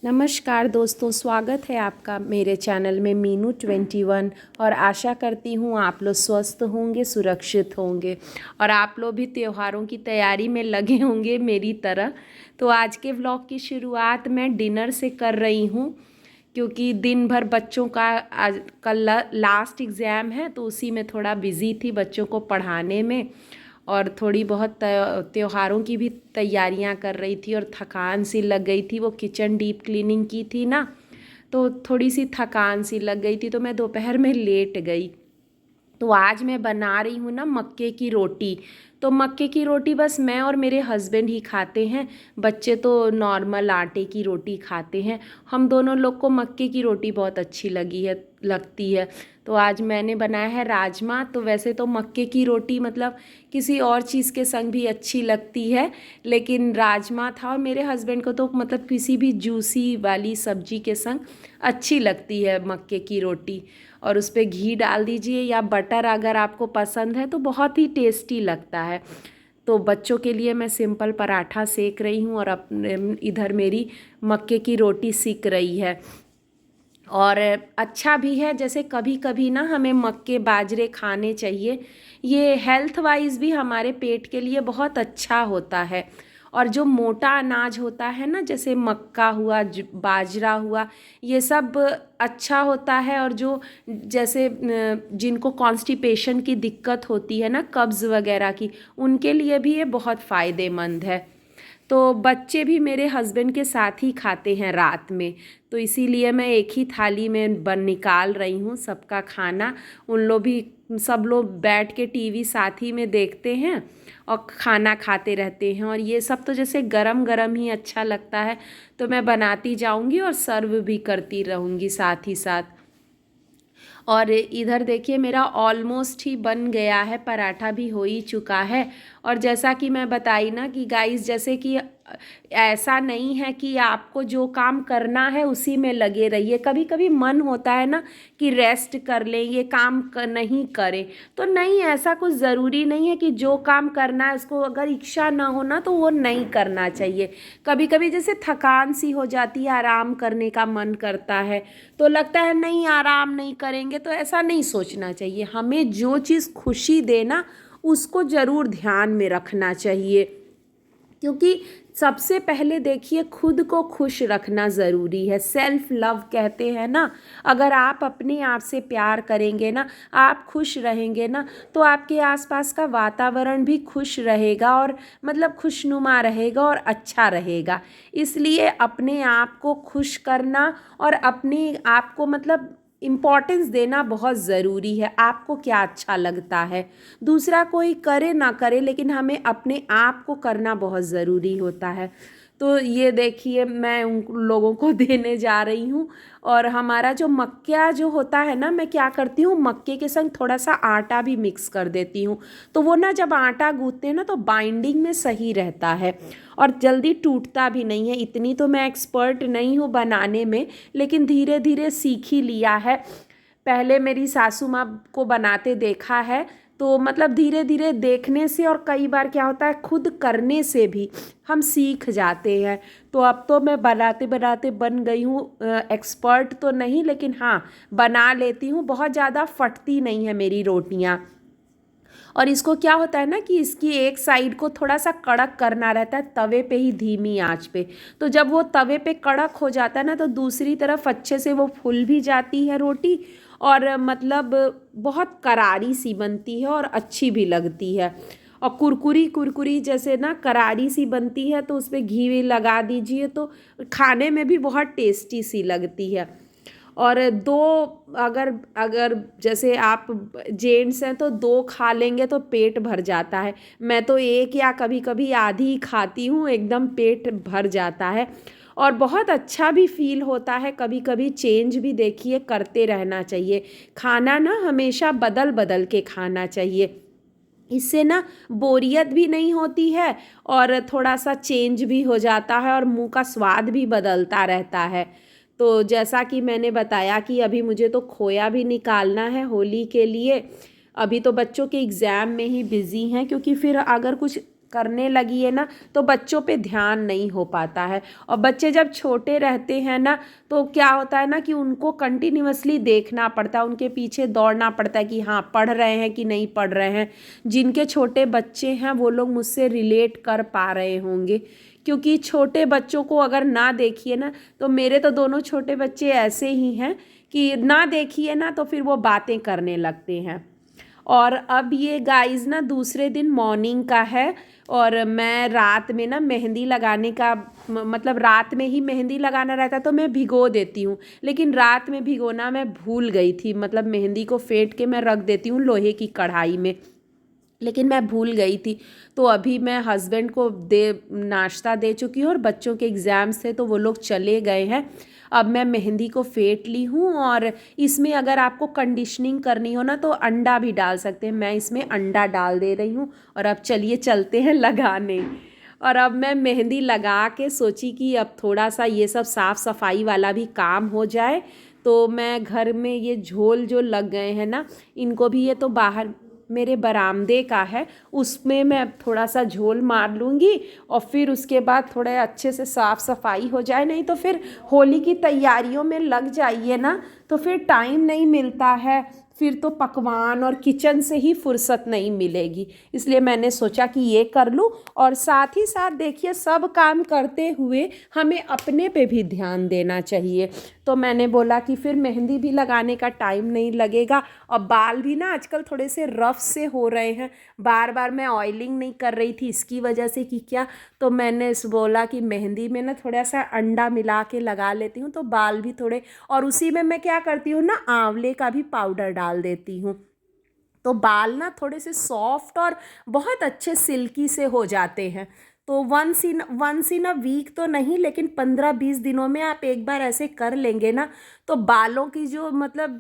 नमस्कार दोस्तों, स्वागत है आपका मेरे चैनल में मीनू 21। और आशा करती हूँ आप लोग स्वस्थ होंगे, सुरक्षित होंगे और आप लोग भी त्योहारों की तैयारी में लगे होंगे मेरी तरह। तो आज के व्लॉग की शुरुआत मैं डिनर से कर रही हूँ, क्योंकि दिन भर बच्चों का आज कल लास्ट एग्ज़ाम है, तो उसी में थोड़ा बिज़ी थी बच्चों को पढ़ाने में। और थोड़ी बहुत त्योहारों की भी तैयारियां कर रही थी और थकान सी लग गई थी। वो किचन डीप क्लीनिंग की थी ना, तो थोड़ी सी थकान सी लग गई थी, तो मैं दोपहर में लेट गई। तो आज मैं बना रही हूँ ना मक्के की रोटी। तो मक्के की रोटी बस मैं और मेरे हस्बैंड ही खाते हैं। बच्चे तो नॉर्मल आटे की रोटी खाते हैं। हम दोनों लोग को मक्के की रोटी बहुत अच्छी लगती है। तो आज मैंने बनाया है राजमा। तो वैसे तो मक्के की रोटी मतलब किसी और चीज़ के संग भी अच्छी लगती है, लेकिन राजमा था और मेरे हस्बैंड को तो मतलब किसी भी जूसी वाली सब्जी के संग अच्छी लगती है मक्के की रोटी। और उस पर घी डाल दीजिए या बटर अगर आपको पसंद है, तो बहुत ही टेस्टी लगता है। तो बच्चों के लिए मैं सिंपल पराठा सेक रही हूँ और अपने इधर मेरी मक्के की रोटी सिक रही है। और अच्छा भी है, जैसे कभी कभी ना हमें मक्के बाजरे खाने चाहिए। ये हेल्थ वाइज भी हमारे पेट के लिए बहुत अच्छा होता है। और जो मोटा अनाज होता है ना, जैसे मक्का हुआ, बाजरा हुआ, ये सब अच्छा होता है। और जो जैसे जिनको कॉन्स्टिपेशन की दिक्कत होती है ना, कब्ज़ वगैरह की, उनके लिए भी ये बहुत फ़ायदेमंद है। तो बच्चे भी मेरे हस्बैंड के साथ ही खाते हैं रात में, तो इसीलिए मैं एक ही थाली में निकाल रही हूँ सबका खाना। उन लोग भी, सब लोग बैठ के टीवी साथ ही में देखते हैं और खाना खाते रहते हैं। और ये सब तो जैसे गरम गरम ही अच्छा लगता है, तो मैं बनाती जाऊँगी और सर्व भी करती रहूँगी साथ ही साथ। और इधर देखिए मेरा ऑलमोस्ट ही बन गया है, पराठा भी हो ही चुका है। और जैसा कि मैं बताई ना कि गाइस, जैसे कि ऐसा नहीं है कि आपको जो काम करना है उसी में लगे रहिए। कभी कभी मन होता है ना कि रेस्ट कर लें, ये काम नहीं करें, तो नहीं, ऐसा कुछ ज़रूरी नहीं है कि जो काम करना है उसको अगर इच्छा ना हो ना तो वो नहीं करना चाहिए। कभी कभी जैसे थकान सी हो जाती है, आराम करने का मन करता है, तो लगता है नहीं आराम नहीं करेंगे, तो ऐसा नहीं सोचना चाहिए। हमें जो चीज़ खुशी दे ना, उसको ज़रूर ध्यान में रखना चाहिए। क्योंकि सबसे पहले देखिए, खुद को खुश रखना ज़रूरी है। सेल्फ लव कहते हैं ना, अगर आप अपने आप से प्यार करेंगे ना, आप खुश रहेंगे ना, तो आपके आसपास का वातावरण भी खुश रहेगा और मतलब खुशनुमा रहेगा और अच्छा रहेगा। इसलिए अपने आप को खुश करना और अपने आप को मतलब इम्पॉर्टेंस देना बहुत ज़रूरी है। आपको क्या अच्छा लगता है, दूसरा कोई करे ना करे, लेकिन हमें अपने आप को करना बहुत ज़रूरी होता है। तो ये देखिए मैं उन लोगों को देने जा रही हूँ। और हमारा जो मक्का जो होता है ना, मैं क्या करती हूँ, मक्के के संग थोड़ा सा आटा भी मिक्स कर देती हूँ। तो वो ना जब आटा गूँथते हैं ना, तो बाइंडिंग में सही रहता है और जल्दी टूटता भी नहीं है। इतनी तो मैं एक्सपर्ट नहीं हूँ बनाने में, लेकिन धीरे धीरे सीख ही लिया है। पहले मेरी सासू माँ को बनाते देखा है, तो मतलब धीरे धीरे देखने से और कई बार क्या होता है खुद करने से भी हम सीख जाते हैं। तो अब तो मैं बनाते बनाते बन गई हूँ, एक्सपर्ट तो नहीं, लेकिन हाँ बना लेती हूँ। बहुत ज़्यादा फटती नहीं है मेरी रोटियाँ। और इसको क्या होता है ना कि इसकी एक साइड को थोड़ा सा कड़क करना रहता है तवे पे ही, धीमी आंच पे। तो जब वो तवे पे कड़क हो जाता है ना, तो दूसरी तरफ अच्छे से वो फूल भी जाती है रोटी और मतलब बहुत करारी सी बनती है और अच्छी भी लगती है। और कुरकुरी कुरकुरी जैसे ना करारी सी बनती है, तो उस पर घी भी लगा दीजिए, तो खाने में भी बहुत टेस्टी सी लगती है। और दो, अगर अगर जैसे आप जेंट्स हैं तो दो खा लेंगे तो पेट भर जाता है। मैं तो एक या कभी कभी आधी ही खाती हूँ, एकदम पेट भर जाता है और बहुत अच्छा भी फील होता है। कभी कभी चेंज भी देखिए करते रहना चाहिए। खाना ना हमेशा बदल बदल के खाना चाहिए, इससे ना बोरियत भी नहीं होती है और थोड़ा सा चेंज भी हो जाता है और मुंह का स्वाद भी बदलता रहता है। तो जैसा कि मैंने बताया कि अभी मुझे तो खोया भी निकालना है होली के लिए। अभी तो बच्चों के एग्ज़ाम में ही बिज़ी हैं, क्योंकि फिर अगर कुछ करने लगी है ना तो बच्चों पे ध्यान नहीं हो पाता है। और बच्चे जब छोटे रहते हैं ना तो क्या होता है ना कि उनको कंटिन्यूअसली देखना पड़ता है, उनके पीछे दौड़ना पड़ता है कि हाँ पढ़ रहे हैं कि नहीं पढ़ रहे हैं। जिनके छोटे बच्चे हैं वो लोग मुझसे रिलेट कर पा रहे होंगे, क्योंकि छोटे बच्चों को अगर ना देखिए ना, तो मेरे तो दोनों छोटे बच्चे ऐसे ही हैं कि ना देखिए ना तो फिर वो बातें करने लगते हैं। और अब ये गाइस ना दूसरे दिन मॉर्निंग का है, और मैं रात में ना मेहंदी लगाने का मतलब रात में ही मेहंदी लगाना रहता तो मैं भिगो देती हूँ, लेकिन रात में भिगोना मैं भूल गई थी। मतलब मेहंदी को फेंट के मैं रख देती हूँ लोहे की कढ़ाई में, लेकिन मैं भूल गई थी। तो अभी मैं हस्बैंड को नाश्ता दे चुकी हूँ और बच्चों के एग्ज़ाम्स थे तो वो लोग चले गए हैं। अब मैं मेहंदी को फेंट ली हूँ, और इसमें अगर आपको कंडीशनिंग करनी हो ना तो अंडा भी डाल सकते हैं। मैं इसमें अंडा डाल दे रही हूँ। और अब चलिए चलते हैं लगाने। और अब मैं मेहंदी लगा के सोची कि अब थोड़ा सा ये सब साफ़ सफाई वाला भी काम हो जाए। तो मैं घर में ये झोल जो लग गए हैं ना, इनको भी, ये तो बाहर मेरे बरामदे का है, उसमें मैं थोड़ा सा झोल मार लूँगी और फिर उसके बाद थोड़े अच्छे से साफ़ सफाई हो जाए। नहीं तो फिर होली की तैयारियों में लग जाइए ना तो फिर टाइम नहीं मिलता है, फिर तो पकवान और किचन से ही फुर्सत नहीं मिलेगी। इसलिए मैंने सोचा कि ये कर लूँ, और साथ ही साथ देखिए सब काम करते हुए हमें अपने पे भी ध्यान देना चाहिए। तो मैंने बोला कि फिर मेहंदी भी लगाने का टाइम नहीं लगेगा, और बाल भी ना आजकल थोड़े से रफ़ से हो रहे हैं। बार बार मैं ऑयलिंग नहीं कर रही थी इसकी वजह से कि क्या, तो मैंने बोला कि मेहंदी में ना थोड़ा सा अंडा मिला के लगा लेती हूँ तो बाल भी थोड़े, और उसी में मैं क्या करती हूँ ना, आंवले का भी पाउडर डाल देती हूँ, तो बाल ना थोड़े से सॉफ्ट और बहुत अच्छे सिल्की से हो जाते हैं। तो वंस इन अ वीक तो नहीं, लेकिन 15-20 दिनों में आप एक बार ऐसे कर लेंगे ना तो बालों की जो मतलब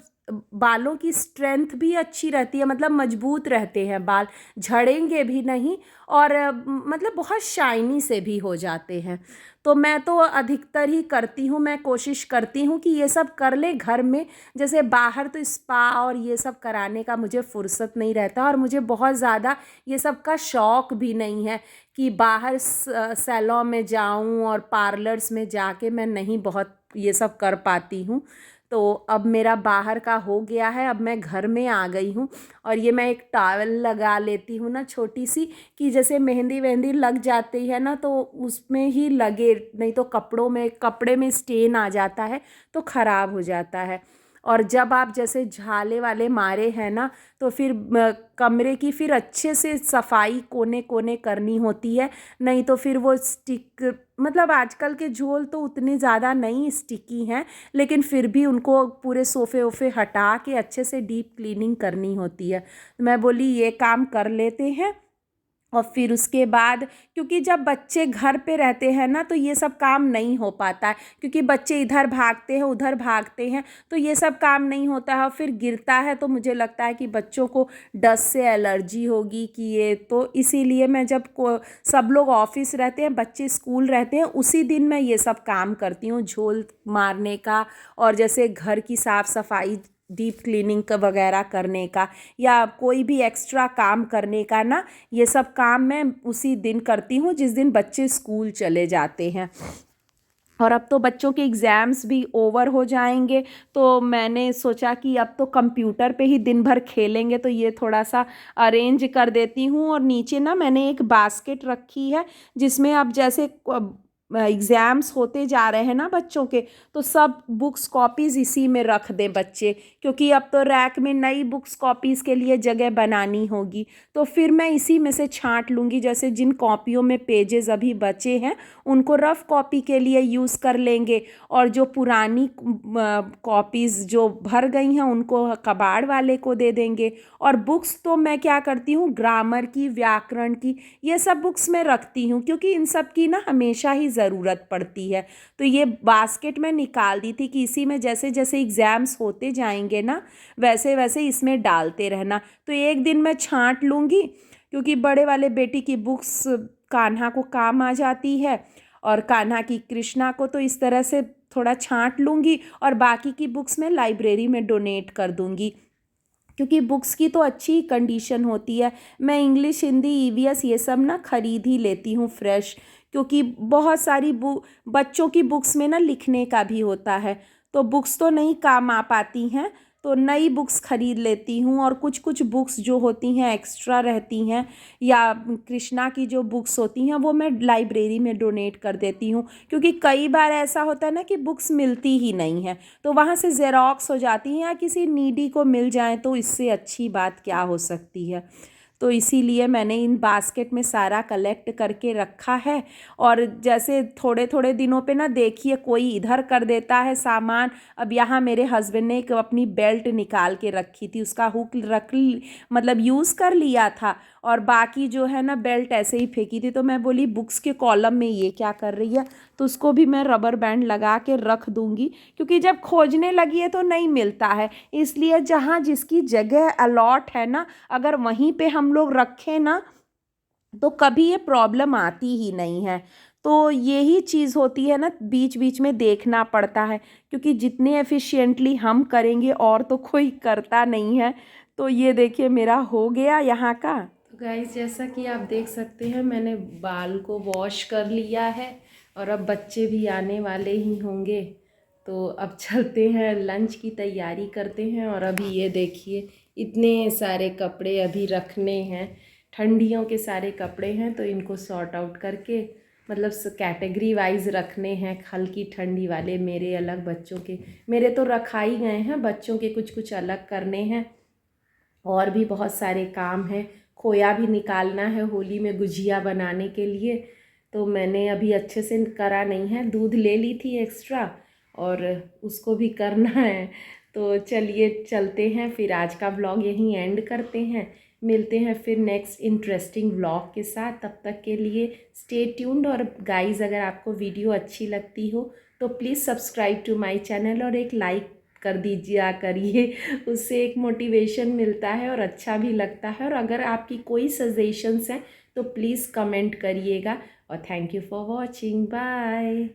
बालों की स्ट्रेंथ भी अच्छी रहती है, मतलब मजबूत रहते हैं बाल, झड़ेंगे भी नहीं, और मतलब बहुत शाइनी से भी हो जाते हैं। तो मैं तो अधिकतर ही करती हूँ, मैं कोशिश करती हूँ कि ये सब कर ले घर में। जैसे बाहर तो स्पा और ये सब कराने का मुझे फुर्सत नहीं रहता, और मुझे बहुत ज़्यादा ये सब का शौक़ भी नहीं है कि बाहर सैलून में जाऊँ और पार्लर्स में जाके मैं नहीं बहुत ये सब कर पाती हूँ। तो अब मेरा बाहर का हो गया है, अब मैं घर में आ गई हूँ, और ये मैं एक टॉवल लगा लेती हूँ ना छोटी सी, कि जैसे मेहंदी वेहंदी लग जाती है ना तो उसमें ही लगे, नहीं तो कपड़े में स्टेन आ जाता है तो ख़राब हो जाता है। और जब आप जैसे झाले वाले मारे हैं ना तो फिर कमरे की फिर अच्छे से सफाई कोने कोने करनी होती है, नहीं तो फिर वो स्टिक, मतलब आजकल के झोल तो उतने ज़्यादा नहीं स्टिकी हैं, लेकिन फिर भी उनको पूरे सोफ़े वोफ़े हटा के अच्छे से डीप क्लीनिंग करनी होती है। मैं बोली ये काम कर लेते हैं, और फिर उसके बाद, क्योंकि जब बच्चे घर पे रहते हैं ना तो ये सब काम नहीं हो पाता है, क्योंकि बच्चे इधर भागते हैं उधर भागते हैं तो ये सब काम नहीं होता है, और फिर गिरता है तो मुझे लगता है कि बच्चों को डस्ट से एलर्जी होगी कि ये, तो इसीलिए मैं जब सब लोग ऑफिस रहते हैं बच्चे स्कूल रहते हैं उसी दिन मैं ये सब काम करती हूँ, झोल मारने का, और जैसे घर की साफ़ सफाई डीप क्लीनिंग का वगैरह करने का, या कोई भी एक्स्ट्रा काम करने का ना, ये सब काम मैं उसी दिन करती हूँ जिस दिन बच्चे स्कूल चले जाते हैं। और अब तो बच्चों के एग्ज़ाम्स भी ओवर हो जाएंगे, तो मैंने सोचा कि अब तो कंप्यूटर पे ही दिन भर खेलेंगे, तो ये थोड़ा सा अरेंज कर देती हूँ। और नीचे ना मैंने एक बास्केट रखी है जिसमें अब जैसे एग्ज़ाम्स होते जा रहे हैं ना बच्चों के, तो सब बुक्स कॉपीज़ इसी में रख दें बच्चे, क्योंकि अब तो रैक में नई बुक्स कॉपीज़ के लिए जगह बनानी होगी। तो फिर मैं इसी में से छांट लूँगी, जैसे जिन कॉपियों में पेजेस अभी बचे हैं उनको रफ़ कॉपी के लिए यूज़ कर लेंगे, और जो पुरानी कॉपीज़ जो भर गई हैं उनको कबाड़ वाले को दे देंगे। और बुक्स तो मैं क्या करती हूँ, ग्रामर की, व्याकरण की, ये सब बुक्स मैं रखती हूँ, क्योंकि इन सब की ना हमेशा ही ज़रूरत पड़ती है। तो ये बास्केट में निकाल दी थी कि इसी में जैसे जैसे एग्ज़ाम्स होते जाएंगे ना वैसे वैसे इसमें डालते रहना। तो एक दिन मैं छांट लूँगी, क्योंकि बड़े वाले बेटी की बुक्स कान्हा को काम आ जाती है, और कान्हा की कृष्णा को, तो इस तरह से थोड़ा छांट लूँगी, और बाकी की बुक्स मैं लाइब्रेरी में डोनेट कर दूँगी। क्योंकि बुक्स की तो अच्छी कंडीशन होती है। मैं इंग्लिश, हिंदी, ईवीएस ये सब ना ख़रीद ही लेती हूँ फ्रेश, क्योंकि बहुत सारी बच्चों की बुक्स में ना लिखने का भी होता है, तो बुक्स तो नहीं काम आ पाती हैं, तो नई बुक्स ख़रीद लेती हूँ। और कुछ कुछ बुक्स जो होती हैं एक्स्ट्रा रहती हैं, या कृष्णा की जो बुक्स होती हैं वो मैं लाइब्रेरी में डोनेट कर देती हूँ, क्योंकि कई बार ऐसा होता है ना कि बुक्स मिलती ही नहीं है, तो वहाँ से ज़ेरॉक्स हो जाती हैं या किसी नीडी को मिल जाए, तो इससे अच्छी बात क्या हो सकती है। तो इसीलिए मैंने इन बास्केट में सारा कलेक्ट करके रखा है। और जैसे थोड़े थोड़े दिनों पे ना देखिए कोई इधर कर देता है सामान। अब यहाँ मेरे हस्बैंड ने एक अपनी बेल्ट निकाल के रखी थी, उसका हुक मतलब यूज़ कर लिया था, और बाकी जो है ना बेल्ट ऐसे ही फेंकी थी। तो मैं बोली बुक्स के कॉलम में ये क्या कर रही है, तो उसको भी मैं रबर बैंड लगा के रख दूँगी, क्योंकि जब खोजने लगी है तो नहीं मिलता है। इसलिए जहाँ जिसकी जगह अलॉट है ना, अगर वहीं पे हम लोग रखें ना, तो कभी ये प्रॉब्लम आती ही नहीं है। तो यही चीज़ होती है ना, बीच बीच में देखना पड़ता है, क्योंकि जितने एफिशिएंटली हम करेंगे और तो कोई करता नहीं है। तो ये देखिए मेरा हो गया यहाँ का। तो गाइस, जैसा कि आप देख सकते हैं मैंने बाल को वॉश कर लिया है, और अब बच्चे भी आने वाले ही होंगे, तो अब चलते हैं लंच की तैयारी करते हैं। और अभी ये देखिए इतने सारे कपड़े अभी रखने हैं, ठंडियों के सारे कपड़े हैं, तो इनको सॉर्ट आउट करके मतलब कैटेगरी वाइज रखने हैं, हल्की ठंडी वाले मेरे अलग, बच्चों के मेरे तो रखा ही गए हैं, बच्चों के कुछ कुछ अलग करने हैं। और भी बहुत सारे काम हैं, खोया भी निकालना है होली में गुजिया बनाने के लिए, तो मैंने अभी अच्छे से करा नहीं है, दूध ले ली थी एक्स्ट्रा और उसको भी करना है। तो चलिए चलते हैं, फिर आज का व्लॉग यहीं एंड करते हैं, मिलते हैं फिर नेक्स्ट इंटरेस्टिंग व्लॉग के साथ। तब तक के लिए स्टे ट्यून्ड। और गाइस, अगर आपको वीडियो अच्छी लगती हो तो please subscribe to my channel और एक लाइक कर दीजिए करिए, उससे एक मोटिवेशन मिलता है और अच्छा भी लगता है। और अगर आपकी कोई सजेशंस हैं तो प्लीज़ कमेंट करिएगा। और thank you for watching, bye.